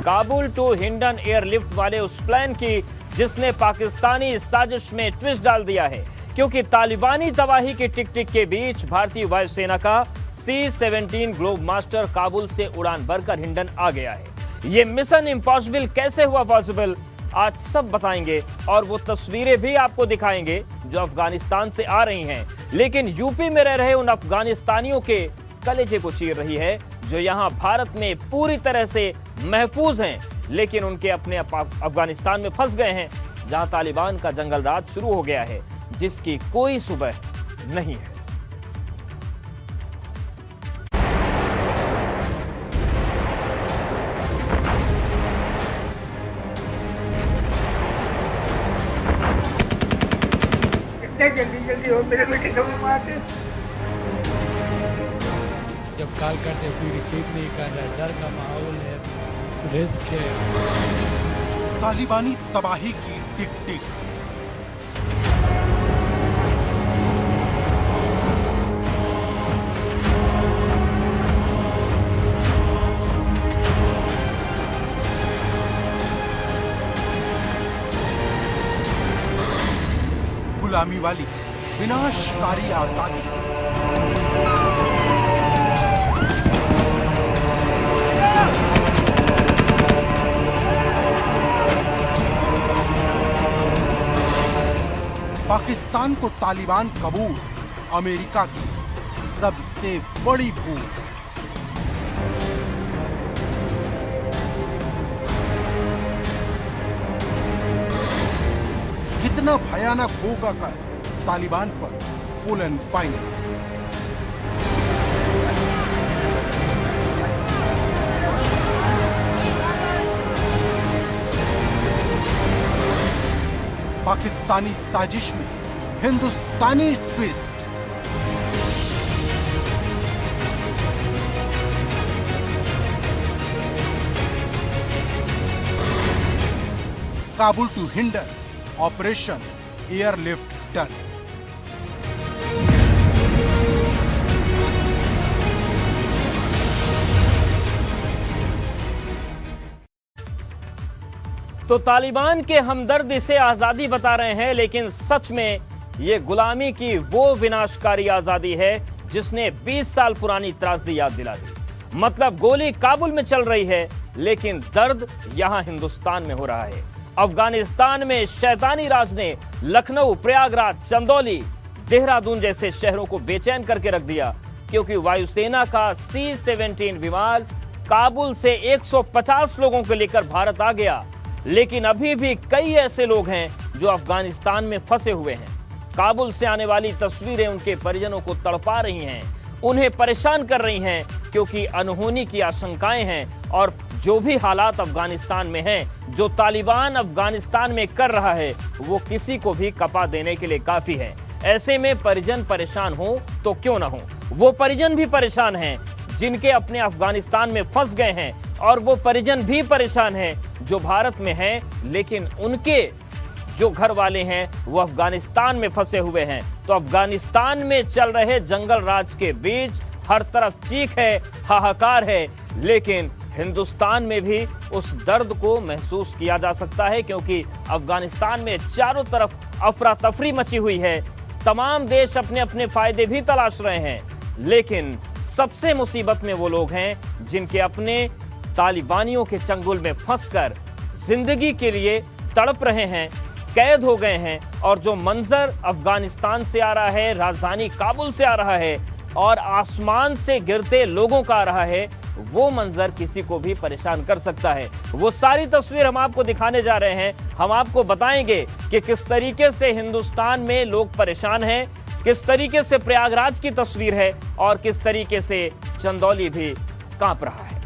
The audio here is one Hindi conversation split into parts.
काबुल टू हिंडन एयरलिफ्ट वाले उस प्लान की जिसने पाकिस्तानी साजिश में ट्विस्ट डाल दिया है, क्योंकि तालिबानी तबाही की टिक टिक के बीच भारतीय वायुसेना का C-17 ग्लोब मास्टर काबुल से उड़ान भरकर हिंडन आ गया है। ये मिशन इम्पॉसिबल कैसे हुआ पॉसिबल, आज सब बताएंगे और वो तस्वीरें भी आपको दिखाएंगे जो अफगानिस्तान से आ रही हैं, लेकिन यूपी में रह रहे उन अफगानिस्तानियों के कलेजे को चीर रही है जो यहाँ भारत में पूरी तरह से महफूज हैं, लेकिन उनके अपने अफगानिस्तान में फंस गए हैं जहां तालिबान का जंगल राज शुरू हो गया है जिसकी कोई सुबह नहीं है। जल्दी हो मेरे बेटे को मारते। जब कॉल करते कोई रिसीव नहीं कर रहा, डर का माहौल है, रिस्क है। तालिबानी तबाही की टिक टिक। गुलामी वाली विनाशकारी आजादी। पाकिस्तान को तालिबान कबूल, अमेरिका की सबसे बड़ी भूल। कितना भयानक होगा कल तालिबान पर फुल एंड फाइनल। पाकिस्तानी साजिश में Hindustani twist. Kabul to Hindon operation airlift done. तो तालिबान के हमदर्द इसे आजादी बता रहे हैं, लेकिन सच में ये गुलामी की वो विनाशकारी आजादी है जिसने 20 साल पुरानी त्रासदी याद दिला दी। मतलब गोली काबुल में चल रही है, लेकिन दर्द यहां हिंदुस्तान में हो रहा है। अफगानिस्तान में शैतानी राज ने लखनऊ, प्रयागराज, चंदौली, देहरादून जैसे शहरों को बेचैन करके रख दिया, क्योंकि वायुसेना का C-17 विमान काबुल से 150 लोगों को लेकर भारत आ गया, लेकिन अभी भी कई ऐसे लोग हैं जो अफगानिस्तान में फंसे हुए हैं। काबुल से आने वाली तस्वीरें उनके परिजनों को तड़पा रही हैं, उन्हें परेशान कर रही हैं, क्योंकि अनहोनी की आशंकाएं हैं और जो भी हालात अफगानिस्तान में हैं, जो तालिबान अफगानिस्तान में कर रहा है, वो किसी को भी कपा देने के लिए काफी है। ऐसे में परिजन परेशान हो तो क्यों ना हो, वो परिजन भी परेशान हैं जिनके अपने अफगानिस्तान में फंस गए हैं, और वो परिजन भी परेशान हैं जो भारत में हैं, लेकिन उनके जो घर वाले हैं वो अफगानिस्तान में फंसे हुए हैं। तो अफगानिस्तान में चल रहे जंगल राज के बीच हर तरफ चीख है, हाहाकार है, लेकिन हिंदुस्तान में भी उस दर्द को महसूस किया जा सकता है, क्योंकि अफगानिस्तान में चारों तरफ अफरा तफरी मची हुई है। तमाम देश अपने अपने फायदे भी तलाश रहे हैं, लेकिन सबसे मुसीबत में वो लोग हैं जिनके अपने तालिबानियों के चंगुल में फंसकर जिंदगी के लिए तड़प रहे हैं, कैद हो गए हैं। और जो मंजर अफगानिस्तान से आ रहा है, राजधानी काबुल से आ रहा है और आसमान से गिरते लोगों का आ रहा है, वो मंजर किसी को भी परेशान कर सकता है। वो सारी तस्वीर हम आपको दिखाने जा रहे हैं। हम आपको बताएंगे कि किस तरीके से हिंदुस्तान में लोग परेशान हैं, किस तरीके से प्रयागराज की तस्वीर है और किस तरीके से चंदौली भी कांप रहा है।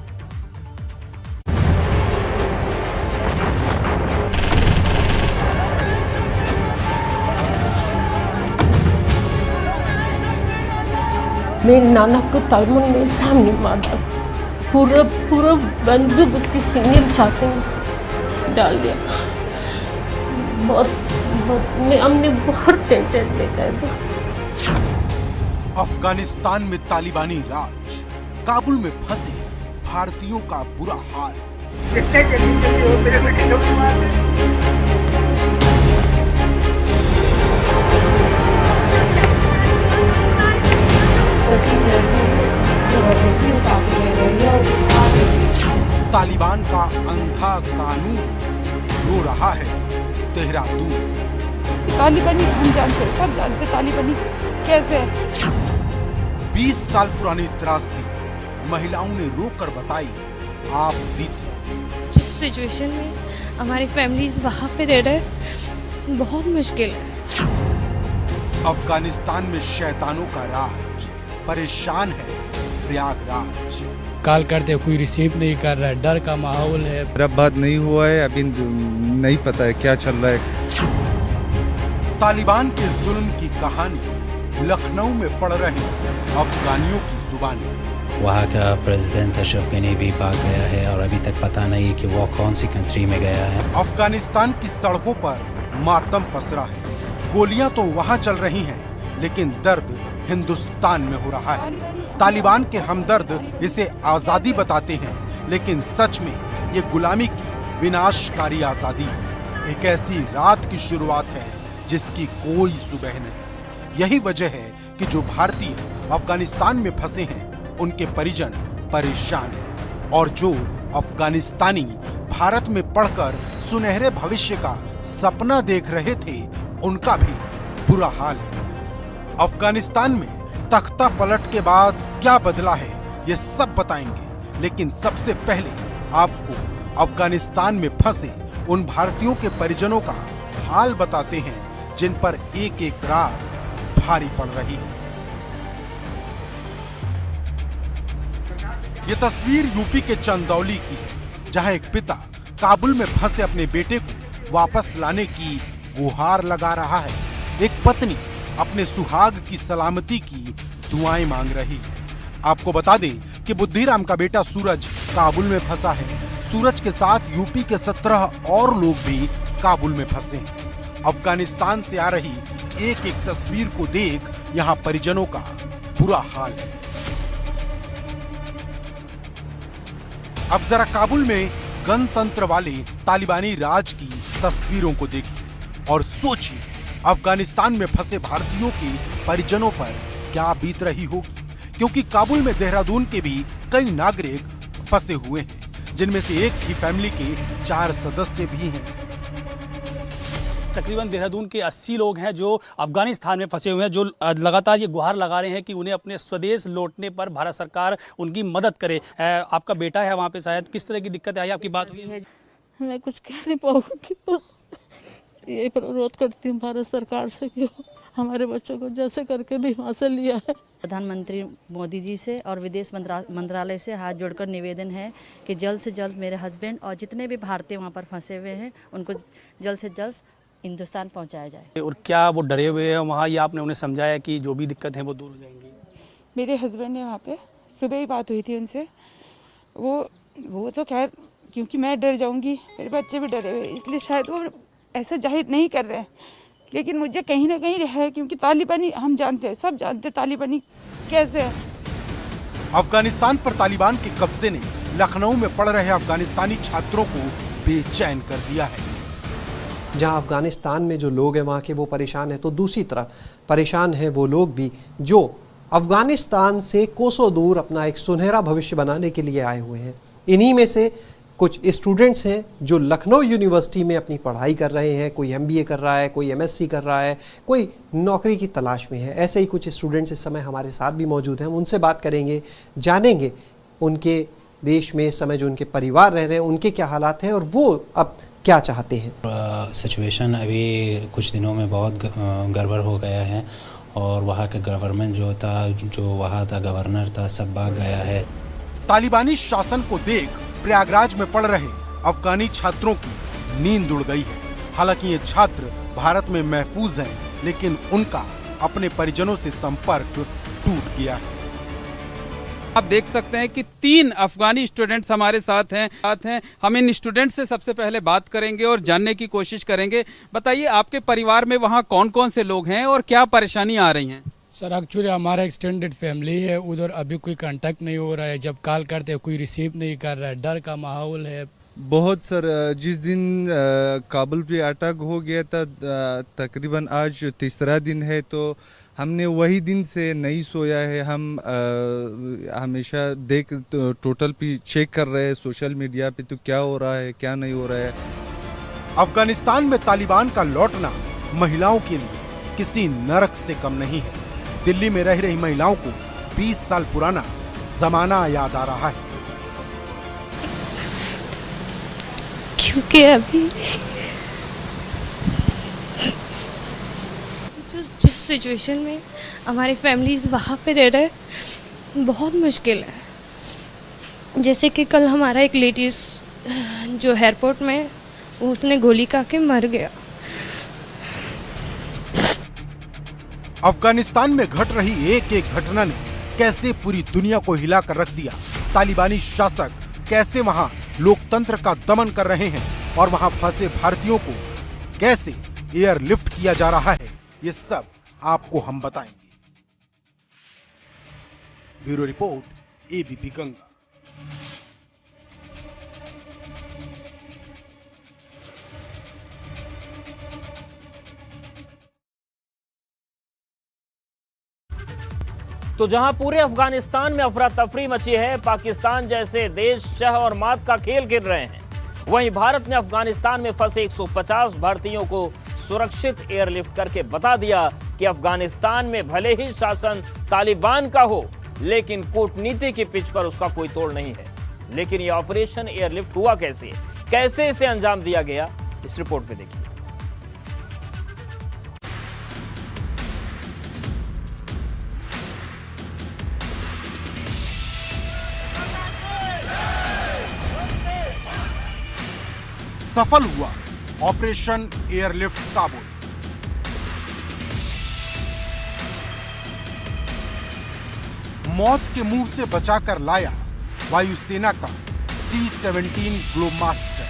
मेरे नाना को तालिबान ने सामने मारा, पूरा बंदूक उसके सीने में छाते में डाल दिया। हमने बहुत टेंशन लेकर। अफगानिस्तान में तालिबानी राज, काबुल में फंसे भारतीयों का बुरा हाल। जितने जल्दी हो मेरे बेटे को मार दे। जबरदस्ती उठा के ले रही है और उठा के तालिबान का अंधा कानून रो रहा है देहरादून। तालिबानी हम जानते हैं, सब जानते हैं तालिबानी कैसे है। 20 साल पुरानी त्रासदी महिलाओं ने रोकर बताई आप बीती। जिस सिचुएशन में हमारी फैमिलीज वहाँ पे रह रहे बहुत मुश्किल है। अफगानिस्तान में शैतानों का राज, परेशान है प्रयागराज। कॉल करते कोई रिसीव नहीं कर रहा है, डर का माहौल है। मेरा बात नहीं हुआ है, अभी नहीं पता है क्या चल रहा है। तालिबान के जुल्म की कहानी लखनऊ में पढ़ रहे अफगानियों की जुबानी। वहाँ का प्रेसिडेंट अशरफ गनी भी भाग गया है और अभी तक पता नहीं कि वो कौन सी कंट्री में गया है। अफगानिस्तान की सड़कों पर मातम पसरा है। गोलियां तो वहां चल रही हैं, लेकिन दर्द हिंदुस्तान में हो रहा है। तालिबान के हमदर्द इसे आजादी बताते हैं, लेकिन सच में ये गुलामी की विनाशकारी आजादी है। एक ऐसी रात की शुरुआत है जिसकी कोई सुबह नहीं। यही वजह है कि जो भारतीय अफगानिस्तान में फंसे हैं उनके परिजन परेशान हैं, और जो अफगानिस्तानी भारत में पढ़कर सुनहरे भविष्य का सपना देख रहे थे उनका भी बुरा हाल है। अफगानिस्तान में तख्ता पलट के बाद क्या बदला है ये सब बताएंगे, लेकिन सबसे पहले आपको अफगानिस्तान में फंसे उन भारतीयों के परिजनों का हाल बताते हैं जिन पर एक एक रात भारी पड़ रही है। ये तस्वीर यूपी के चंदौली की है, जहां एक पिता काबुल में फंसे अपने बेटे को वापस लाने की गुहार लगा रहा है। एक पत्नी अपने सुहाग की सलामती की दुआएं मांग रही है। आपको बता दें कि बुद्धिराम का बेटा सूरज काबुल में फंसा है। सूरज के साथ यूपी के 17 और लोग भी काबुल में फंसे हैं। अफगानिस्तान से आ रही एक एक तस्वीर को देख यहां परिजनों का बुरा हाल है। अब जरा काबुल में गणतंत्र वाले तालिबानी राज की तस्वीरों को देखिए और सोचिए अफगानिस्तान में फंसे भारतीयों के परिजनों पर क्या बीत रही होगी, क्योंकि काबुल में देहरादून के भी कई नागरिक फंसे हुए हैं, जिनमें से एक ही फैमिली के 4 सदस्य भी हैं। तकरीबन देहरादून के 80 लोग हैं जो अफगानिस्तान में फंसे हुए हैं, जो लगातार ये गुहार लगा रहे हैं कि उन्हें अपने स्वदेश लौटने पर भारत सरकार उनकी मदद करे। आपका बेटा है वहाँ पे, शायद किस तरह की दिक्कत आई, आपकी बात हुई है? मैं कुछ कह नहीं पाऊंगी, बस ये अनुरोध करती हूँ भारत सरकार से कि हमारे बच्चों को जैसे करके भी वहाँ से लिया है। प्रधानमंत्री मोदी जी से और विदेश मंत्रालय से हाथ जोड़कर निवेदन है कि जल्द से जल्द मेरे हस्बैंड और जितने भी भारतीय वहाँ पर फंसे हुए हैं उनको जल्द से जल्द हिंदुस्तान पहुँचाया जाए। और क्या वो डरे हुए हैं वहाँ, या आपने उन्हें समझाया कि जो भी दिक्कत है वो दूर हो जाएंगी? मेरे हस्बैंड ने वहाँ पे सुबह ही बात हुई थी उनसे, वो तो खैर क्योंकि मैं डर जाऊँगी, मेरे बच्चे भी डरे हुए, इसलिए शायद वो ऐसा जाहिर नहीं कर रहे हैं, लेकिन मुझे कहीं ना कहीं है, क्योंकि तालिबानी हम जानते हैं, सब जानते हैं तालिबानी कैसे है। अफगानिस्तान पर तालिबान के कब्जे ने लखनऊ में पढ़ रहे अफगानिस्तानी छात्रों को बेचैन कर दिया है। जहां अफगानिस्तान में जो लोग हैं वहाँ के वो परेशान हैं, तो दूसरी तरफ परेशान हैं वो लोग भी जो अफगानिस्तान से कोसों दूर अपना एक सुनहरा भविष्य बनाने के लिए आए हुए हैं। इन्हीं में से कुछ स्टूडेंट्स हैं जो लखनऊ यूनिवर्सिटी में अपनी पढ़ाई कर रहे हैं, कोई MBA कर रहा है, कोई MSc कर रहा है, कोई नौकरी की तलाश में है। ऐसे ही कुछ स्टूडेंट्स इस समय हमारे साथ भी मौजूद हैं। हम उनसे बात करेंगे, जानेंगे उनके देश में इस समय जो उनके परिवार रह रहे हैं उनके क्या हालात हैं और वो अब क्या चाहते हैं। सिचुएशन अभी कुछ दिनों में बहुत गड़बड़ हो गया है और वहाँ का गवर्नमेंट जो था, जो वहाँ का गवर्नर था, सब भाग गया है। तालिबानी शासन को देख प्रयागराज में पढ़ रहे अफगानी छात्रों की नींद उड़ गई है। हालांकि ये छात्र भारत में महफूज हैं, लेकिन उनका अपने परिजनों से संपर्क टूट गया है। आप देख सकते हैं कि 3 अफगानी स्टूडेंट्स हमारे साथ हैं। हम इन स्टूडेंट से सबसे पहले बात करेंगे और जानने की कोशिश करेंगे। बताइए, आपके परिवार में वहाँ कौन कौन से लोग हैं और क्या परेशानी आ रही हैं? सर एक्चुअली हमारा एक्सटेंडेड फैमिली है, उधर अभी कोई कांटेक्ट नहीं हो रहा है। जब कॉल करते हैं कोई रिसीव नहीं कर रहा है, डर का माहौल है, बहुत सर, जिस दिन काबुल पे अटैक हो गया था, तकरीबन आज तीसरा दिन है, तो हमने वही दिन से नहीं सोया है। हम हमेशा टोटल पे चेक कर रहे हैं सोशल मीडिया पे, तो क्या हो रहा है क्या नहीं हो रहा है। अफगानिस्तान में तालिबान का लौटना महिलाओं के लिए किसी नरक से कम नहीं है। दिल्ली में रह रही महिलाओं को 20 साल पुराना जमाना याद आ रहा है, क्योंकि अभी जिस सिचुएशन में हमारी फैमिलीज वहाँ पे रह रहे बहुत मुश्किल है। जैसे कि कल हमारा एक लेडीज जो एयरपोर्ट में उसने गोली खा के मर गया। अफगानिस्तान में घट रही एक एक घटना ने कैसे पूरी दुनिया को हिलाकर रख दिया। तालिबानी शासक कैसे वहां लोकतंत्र का दमन कर रहे हैं और वहां फंसे भारतीयों को कैसे एयरलिफ्ट किया जा रहा है, ये सब आपको हम बताएंगे। Bureau report, ABP Ganga. तो जहां पूरे अफगानिस्तान में अफरा तफरी मची है, पाकिस्तान जैसे देश शह और मात का खेल खेल रहे हैं, वहीं भारत ने अफगानिस्तान में फंसे 150 भारतीयों को सुरक्षित एयरलिफ्ट करके बता दिया कि अफगानिस्तान में भले ही शासन तालिबान का हो, लेकिन कूटनीति की पिच पर उसका कोई तोड़ नहीं है। लेकिन यह ऑपरेशन एयरलिफ्ट हुआ कैसे इसे अंजाम दिया गया, इस रिपोर्ट में देखिए। सफल हुआ ऑपरेशन एयरलिफ्ट काबुल। मौत के मुंह से बचाकर लाया वायुसेना का C-17 ग्लोबमास्टर।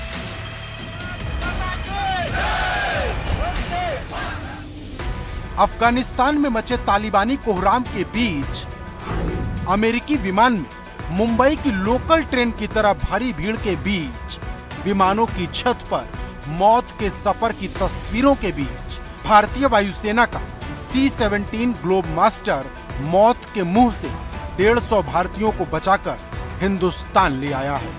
अफगानिस्तान में मचे तालिबानी कोहराम के बीच अमेरिकी विमान में मुंबई की लोकल ट्रेन की तरह भारी भीड़ के बीच विमानों की छत पर मौत के सफर की तस्वीरों के बीच भारतीय वायुसेना का C-17 ग्लोबमास्टर मौत के मुंह से 150 भारतीयों को बचाकर हिंदुस्तान ले आया है।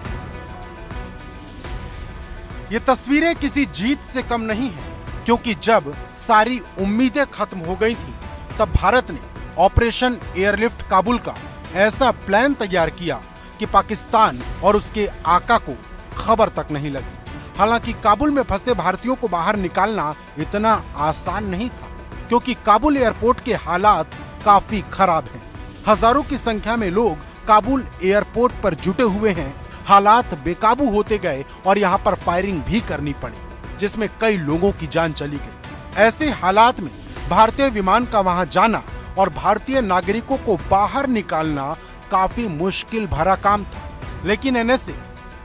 ये तस्वीरें किसी जीत से कम नहीं है, क्योंकि जब सारी उम्मीदें खत्म हो गई थी, तब भारत ने ऑपरेशन एयरलिफ्ट काबुल का ऐसा प्लान तैयार किया कि पाकिस्तान और उसके आका को खबर तक नहीं लगी। हालांकि काबुल में फंसे भारतीयों को बाहर निकालना इतना आसान नहीं था, क्योंकि काबुल एयरपोर्ट के हालात काफी खराब हैं। हजारों की संख्या में लोग काबुल एयरपोर्ट पर जुटे हुए हैं। हालात बेकाबू होते गए और यहाँ पर फायरिंग भी करनी पड़ी, जिसमें कई लोगों की जान चली गई। ऐसे हालात में भारतीय विमान का वहां जाना और भारतीय नागरिकों को बाहर निकालना काफी मुश्किल भरा काम था। लेकिन एनएसए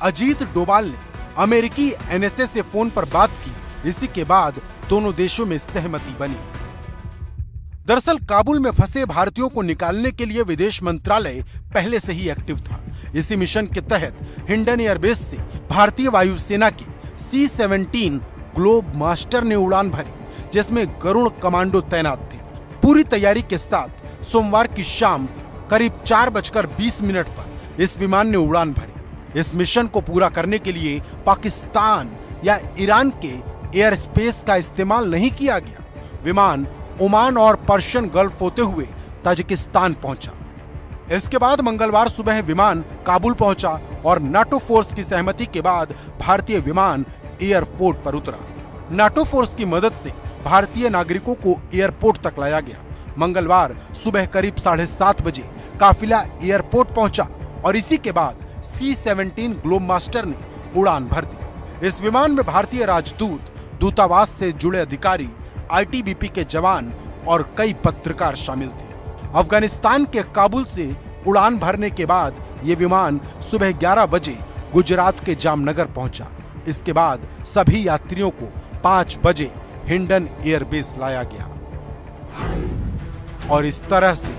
अजीत डोभाल ने अमेरिकी एनएसए से फोन पर बात की। इसी के बाद दोनों देशों में सहमति बनी। दरअसल काबुल में फंसे भारतीयों को निकालने के लिए विदेश मंत्रालय पहले से ही एक्टिव था। इसी मिशन के तहत हिंडन एयरबेस से भारतीय वायुसेना के C-17 ग्लोबमास्टर ने उड़ान भरी, जिसमें गरुड़ कमांडो तैनात थे। पूरी तैयारी के साथ सोमवार की शाम करीब 4:20 पर इस विमान ने उड़ान भरी। इस मिशन को पूरा करने के लिए पाकिस्तान या ईरान के एयर स्पेस का इस्तेमाल नहीं किया गया। विमान ओमान और पर्शियन गल्फ होते हुए ताजिकिस्तान पहुंचा। इसके बाद मंगलवार सुबह विमान काबुल पहुंचा और नाटो फोर्स की सहमति के बाद भारतीय विमान एयरपोर्ट पर उतरा। नाटो फोर्स की मदद से भारतीय नागरिकों को एयरपोर्ट तक लाया गया। मंगलवार सुबह करीब 7:30 बजे काफिला एयरपोर्ट पहुंचा और इसी के बाद C-17 ग्लोबमास्टर ने उड़ान भर दी। इस विमान में भारतीय राजदूत, दूतावास से जुड़े अधिकारी, ITBP के जवान और कई पत्रकार शामिल थे। अफगानिस्तान के काबुल से उड़ान भरने के बाद ये विमान सुबह 11 बजे गुजरात के जामनगर पहुंचा। इसके बाद सभी यात्रियों को 5 बजे हिंडन एयरबेस लाया गया और इस तरह से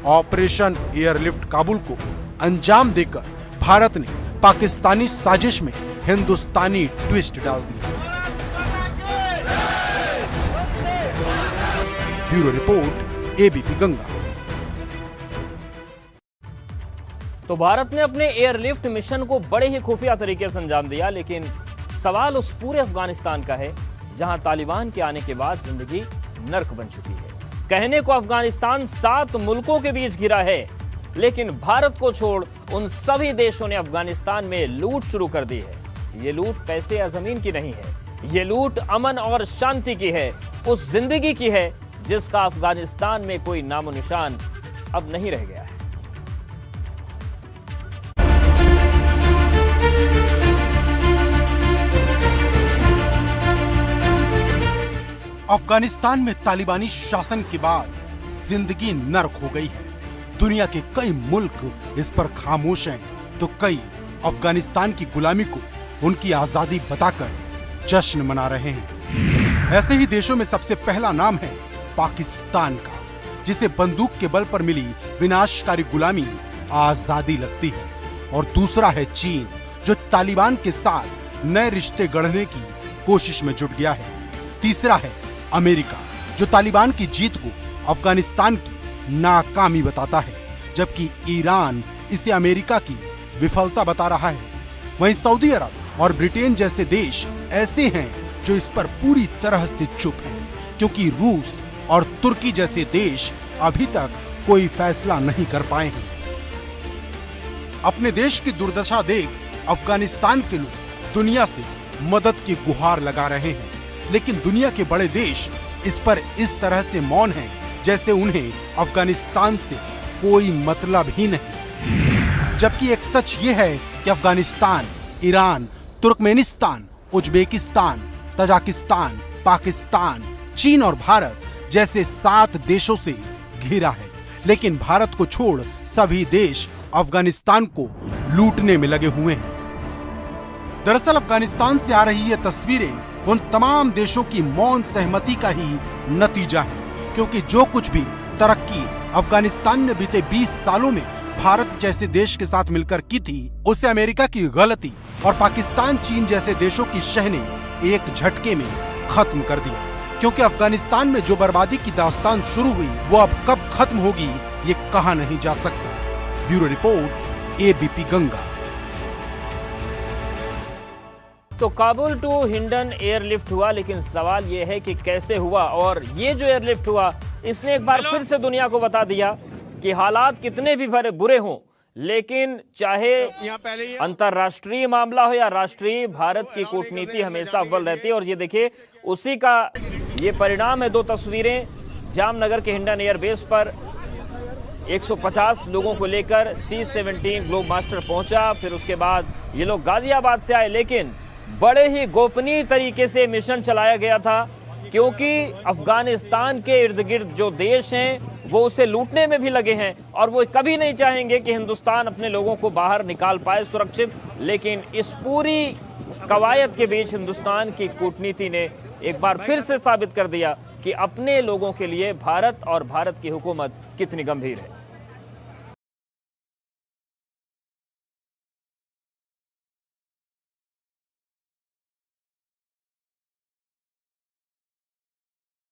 ऑपरेशन एयरलिफ्ट काबुल को अंजाम देकर भारत ने पाकिस्तानी साजिश में हिंदुस्तानी ट्विस्ट डाल दिया। Bureau report, ABP Ganga. तो भारत ने अपने एयरलिफ्ट मिशन को बड़े ही खुफिया तरीके से अंजाम दिया, लेकिन सवाल उस पूरे अफगानिस्तान का है जहां तालिबान के आने के बाद जिंदगी नर्क बन चुकी है। कहने को अफगानिस्तान 7 मुल्कों के बीच घिरा है, लेकिन भारत को छोड़ उन सभी देशों ने अफगानिस्तान में लूट शुरू कर दी है। ये लूट पैसे या जमीन की नहीं है, ये लूट अमन और शांति की है, उस जिंदगी की है जिसका अफगानिस्तान में कोई नामो निशान अब नहीं रह गया है। अफगानिस्तान में तालिबानी शासन के बाद जिंदगी नर्क हो गई है। दुनिया के कई मुल्क इस पर खामोश हैं, तो कई अफगानिस्तान की गुलामी को उनकी आजादी बताकर जश्न मना रहे हैं। ऐसे ही देशों में सबसे पहला नाम है पाकिस्तान का, जिसे बंदूक के बल पर मिली विनाशकारी गुलामी आजादी लगती है। और दूसरा है चीन, जो तालिबान के साथ नए रिश्ते गढ़ने की कोशिश में जुट गया है। तीसरा है अमेरिका, जो तालिबान की जीत को अफगानिस्तान की नाकामी बताता है, जबकि ईरान इसे अमेरिका की विफलता बता रहा है। वहीं सऊदी अरब और ब्रिटेन जैसे देश ऐसे हैं जो इस पर पूरी तरह से चुप हैं, क्योंकि रूस और तुर्की जैसे देश अभी तक कोई फैसला नहीं कर पाए हैं। अपने देश की दुर्दशा देख अफगानिस्तान के लोग दुनिया से मदद की गुहार लगा रहे हैं, लेकिन दुनिया के बड़े देश इस पर इस तरह से मौन हैं जैसे उन्हें अफगानिस्तान से कोई मतलब ही नहीं। जबकि एक सच ये है कि Afghanistan Iran, Turkmenistan, Uzbekistan, Tajikistan, Pakistan, चीन और भारत जैसे 7 देशों से घिरा है, लेकिन भारत को छोड़ सभी देश अफगानिस्तान को लूटने में लगे हुए हैं। दरअसल अफगानिस्तान से आ रही ये तस्वीरें उन तमाम देशों की मौन सहमति का ही नतीजा है, क्योंकि जो कुछ भी तरक्की अफगानिस्तान ने बीते 20 सालों में भारत जैसे देश के साथ मिलकर की थी, उसे अमेरिका की गलती और पाकिस्तान, चीन जैसे देशों की शह ने एक झटके में खत्म कर दिया। क्योंकि अफगानिस्तान में जो बर्बादी की दास्तान शुरू हुई, वो अब कब खत्म होगी ये कहा नहीं जा सकता। Bureau report, ABP Ganga. तो काबुल टू हिंडन एयरलिफ्ट हुआ, लेकिन सवाल यह है कि कैसे हुआ। और ये जो एयरलिफ्ट हुआ, इसने एक बार फिर से दुनिया को बता दिया कि हालात कितने भी भरे बुरे हों, लेकिन चाहे अंतर्राष्ट्रीय मामला हो या राष्ट्रीय, भारत की कूटनीति हमेशा अव्वल रहती है। और ये देखिए, उसी का ये परिणाम है। 2 तस्वीरें, जामनगर के हिंडन एयरबेस पर 150 लोगों को लेकर C-17 ग्लोब मास्टर पहुंचा। फिर उसके बाद ये लोग गाजियाबाद से आए, लेकिन बड़े ही गोपनीय तरीके से मिशन चलाया गया था, क्योंकि अफगानिस्तान के इर्द गिर्द जो देश हैं वो उसे लूटने में भी लगे हैं, और वो कभी नहीं चाहेंगे कि हिंदुस्तान अपने लोगों को बाहर निकाल पाए सुरक्षित। लेकिन इस पूरी कवायद के बीच हिंदुस्तान की कूटनीति ने एक बार फिर से साबित कर दिया कि अपने लोगों के लिए भारत और भारत की हुकूमत कितनी गंभीर है।